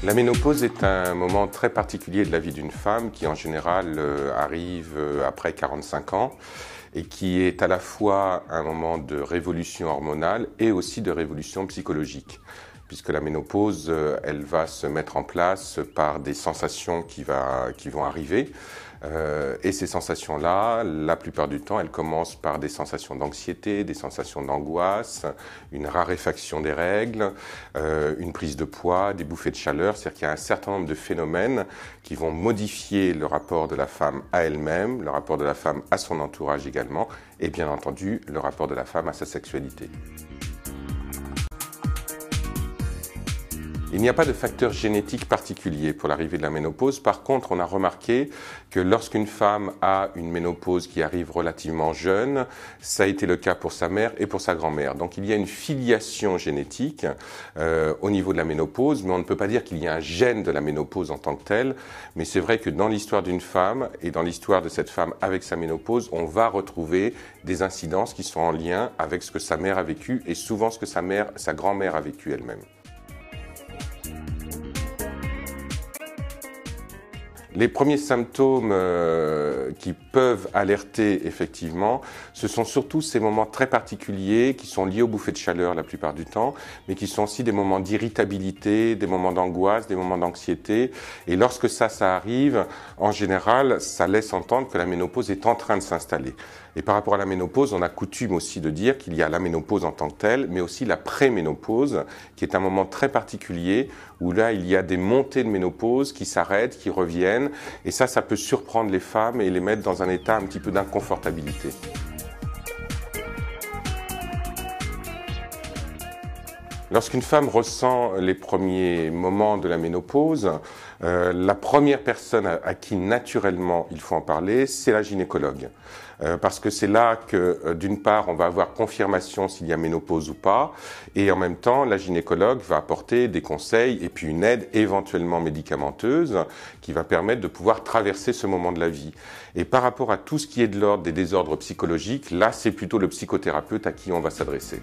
La ménopause est un moment très particulier de la vie d'une femme qui en général arrive après 45 ans et qui est à la fois un moment de révolution hormonale et aussi de révolution psychologique. Puisque la ménopause, elle va se mettre en place par des sensations qui vont arriver. Et ces sensations-là, la plupart du temps, elles commencent par des sensations d'anxiété, des sensations d'angoisse, une raréfaction des règles, une prise de poids, des bouffées de chaleur. C'est-à-dire qu'il y a un certain nombre de phénomènes qui vont modifier le rapport de la femme à elle-même, le rapport de la femme à son entourage également, et bien entendu, le rapport de la femme à sa sexualité. Il n'y a pas de facteur génétique particulier pour l'arrivée de la ménopause. Par contre, on a remarqué que lorsqu'une femme a une ménopause qui arrive relativement jeune, ça a été le cas pour sa mère et pour sa grand-mère. Donc il y a une filiation génétique au niveau de la ménopause, mais on ne peut pas dire qu'il y a un gène de la ménopause en tant que tel. Mais c'est vrai que dans l'histoire d'une femme et dans l'histoire de cette femme avec sa ménopause, on va retrouver des incidences qui sont en lien avec ce que sa mère a vécu et souvent ce que sa grand-mère a vécu elle-même. Les premiers symptômes qui peuvent alerter effectivement, ce sont surtout ces moments très particuliers qui sont liés aux bouffées de chaleur la plupart du temps, mais qui sont aussi des moments d'irritabilité, des moments d'angoisse, des moments d'anxiété. Et lorsque ça arrive, en général, ça laisse entendre que la ménopause est en train de s'installer. Et par rapport à la ménopause, on a coutume aussi de dire qu'il y a la ménopause en tant que telle, mais aussi la préménopause, qui est un moment très particulier où là, il y a des montées de ménopause qui s'arrêtent, qui reviennent. Et ça peut surprendre les femmes et les mettre dans un état un petit peu d'inconfortabilité. Lorsqu'une femme ressent les premiers moments de la ménopause, la première personne à qui naturellement il faut en parler, c'est la gynécologue. Parce que c'est là que, d'une part, on va avoir confirmation s'il y a ménopause ou pas, et en même temps, la gynécologue va apporter des conseils et puis une aide éventuellement médicamenteuse qui va permettre de pouvoir traverser ce moment de la vie. Et par rapport à tout ce qui est de l'ordre des désordres psychologiques, là, c'est plutôt le psychothérapeute à qui on va s'adresser.